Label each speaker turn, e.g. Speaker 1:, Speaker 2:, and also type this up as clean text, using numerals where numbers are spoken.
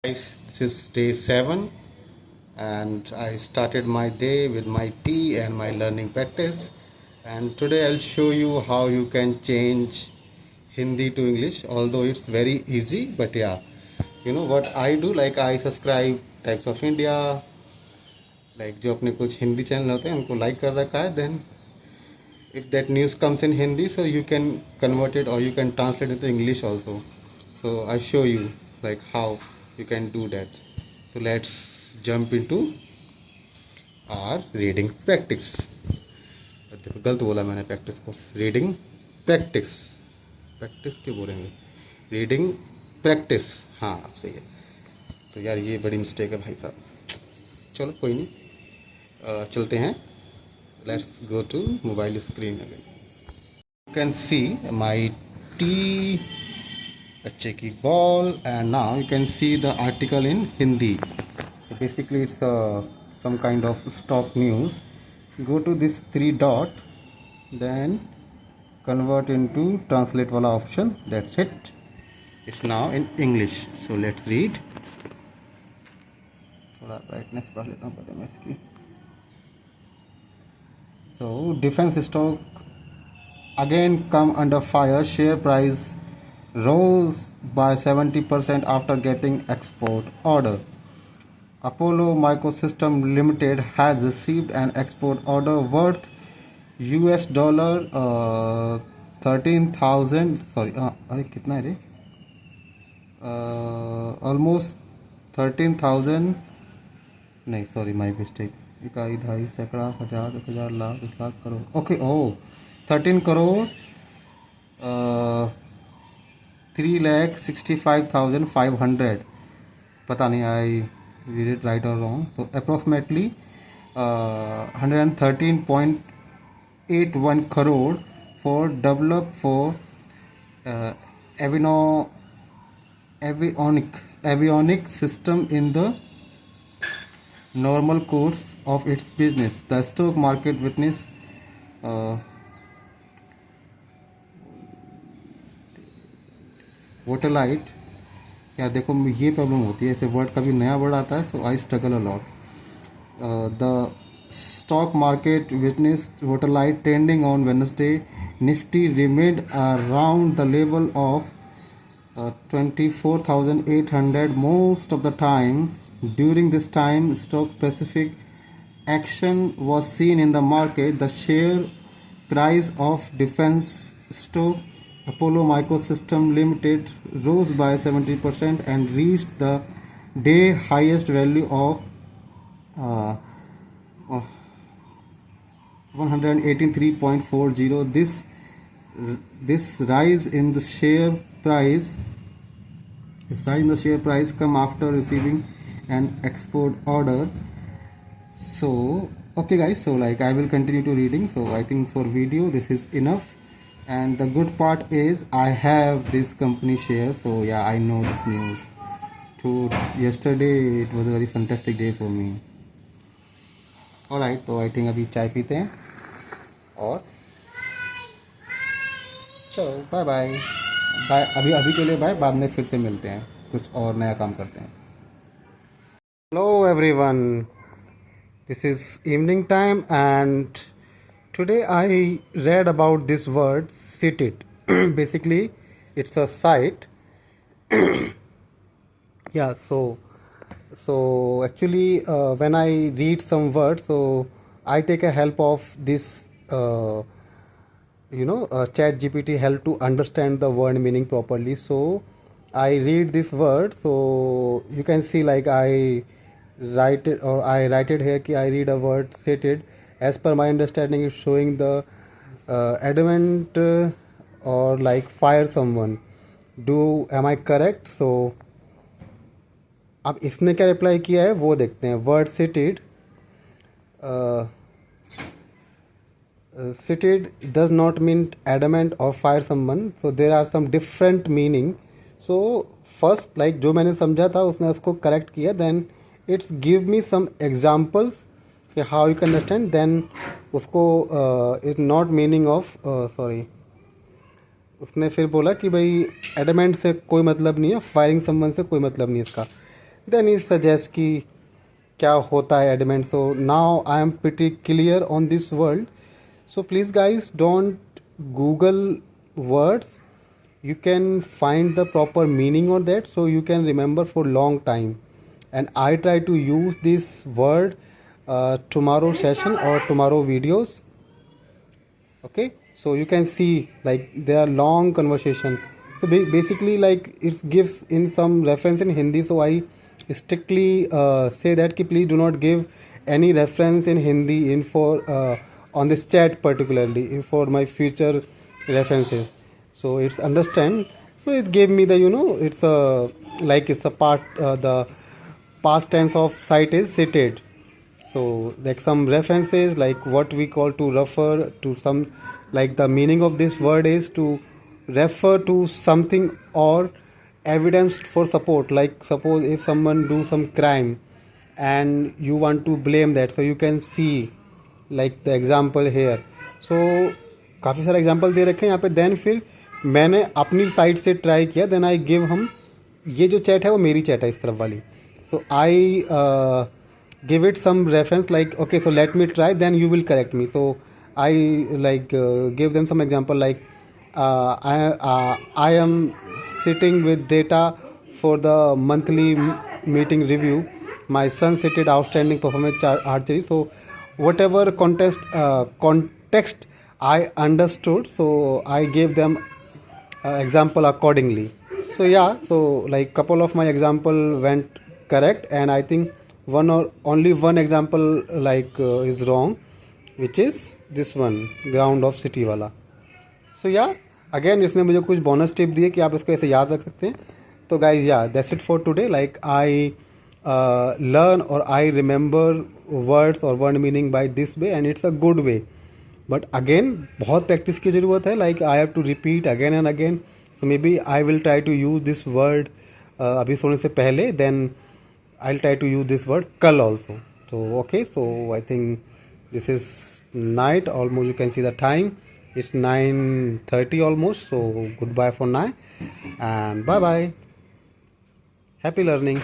Speaker 1: Guys, this is day 7 and I started my day with my tea and my learning practice, and today I'll show you how you can change Hindi to English, although it's very easy. But yeah, you know what I do, like I subscribe Types of India, like जो अपने कुछ Hindi channel होते हैं उनको like कर रखा है. Then if that news comes in Hindi, so you can convert it or you can translate it to English also. So I show you like how you can do that. So let's jump into our reading practice. देखो गलत बोला मैंने practice को, reading practice. Practice क्यों बोलेंगे, reading practice. हाँ अब सही है. तो यार ये बड़ी मिस्टेक है भाई साहब. चलो कोई नहीं, चलते हैं. Let's go to mobile screen again. You can see my tea, बच्चे की ball, and now you can see the article in Hindi. So basically it's some kind of stock news. Go to this 3 dot, then convert into translate वाला option. That's it. It's now in English. So let's read. थोड़ा brightness बढ़ा लेता हूँ पहले मैं इसकी. So defense stock again come under fire. Share price rose by 70% after getting export order. Apollo Microsystem Limited has received an export order worth US dollar 13,000. Sorry, अरे कितना है रे? Almost 13,000. नहीं, sorry, my mistake. इकाई, ढाई, सैकड़ा, हजार, 1,000, lakh, 1,00,000, crore. Okay, ओ 13 करोड़ 3,65,500. पता नहीं आई read it right or wrong. So approximately 113.81 crore for develop for avionic system in the normal course of its business. The stock market witness वोटलाइट. यार देखो ये प्रॉब्लम होती है, ऐसे वर्ड कभी नया वर्ड आता है तो I struggle a lot. The stock market witness वोटलाइट trending on Wednesday. Nifty remained around the level of 24,800 most of the time. During this time, stock specific action was seen in the market. The share price of defense stock Apollo Microsystem Limited rose by 70% and reached the day highest value of 183.40. This rise in the share price come after receiving an export order. So okay guys, so like I will continue to reading. So I think for video this is enough, and the good part is I have this company share. So yeah, I know this news. So yesterday it was a very fantastic day for me. Alright, तो I think अभी चाय पीते हैं और चलो bye bye. अभी के लिए बाय. बाद में फिर से मिलते हैं, कुछ और नया काम करते हैं. Hello everyone, this is evening time and today I read about this word seated. Basically it's a site. Yeah, so actually when I read some words, so I take a help of this chat GPT help to understand the word meaning properly. So I read this word, so you can see like I write it here कि I read a word seated. As per my understanding, it's showing the adamant or like fire someone. Am I correct? So अब इसने क्या reply किया है वो देखते हैं. Word seated seated does not mean adamant or fire someone. So there are some different meaning. So first like जो मैंने समझा था उसने उसको करेक्ट किया. Then it's give me some examples how you can understand. Then उसको it's not meaning of sorry उसने फिर बोला कि भाई एडमेंट से कोई मतलब नहीं है, फायरिंग समवन से कोई मतलब नहीं है इसका. then he suggests कि क्या होता है adamant. So now I am pretty clear on this world. So please guys, don't Google words. You can find the proper meaning on that, so you can remember for long time. And I try to use this word tomorrow session or tomorrow videos. Okay, so you can see like there are long conversation. So basically like it gives in some reference in Hindi, so I strictly say that ki please do not give any reference in Hindi in for on this chat, particularly in for my future references. So it's understand. So it gave me the, you know, it's a like it's a part the past tense of site is cited. So like some references like what we call to refer to some, like the meaning of this word is to refer to something or evidence for support. Like suppose if someone do some crime and you want to blame that, so you can see like the example here. So काफ़ी सारे example दे रखे हैं यहाँ पे. Then फिर मैंने अपनी side से ट्राई किया. देन आई गिव हम, ये जो चैट है वो मेरी चैट है इस तरफ वाली. सो आई give it some reference like, okay, so let me try, then you will correct me. So I like give them some example like I am sitting with data for the monthly meeting review. My son cited outstanding performance archery. So whatever context I understood, so I gave them example accordingly. So yeah, so like couple of my example went correct, and I think one or only one example like is wrong, which is this one, ground of city वाला. So yeah, again इसने मुझे कुछ bonus tip दिए कि आप इसको ऐसे याद रख सकते हैं. तो guys, yeah, that's it for today. Like I learn or I remember words or word meaning by this way, and it's a good way. But again बहुत practice की ज़रूरत है. Like I have to repeat again and again. So maybe I will try to use this word अभी सोने से पहले. Then I'll try to use this word kal also. So okay, so I think this is night almost. You can see the time, it's 9:30 almost. So goodbye for now and bye bye. Happy learning.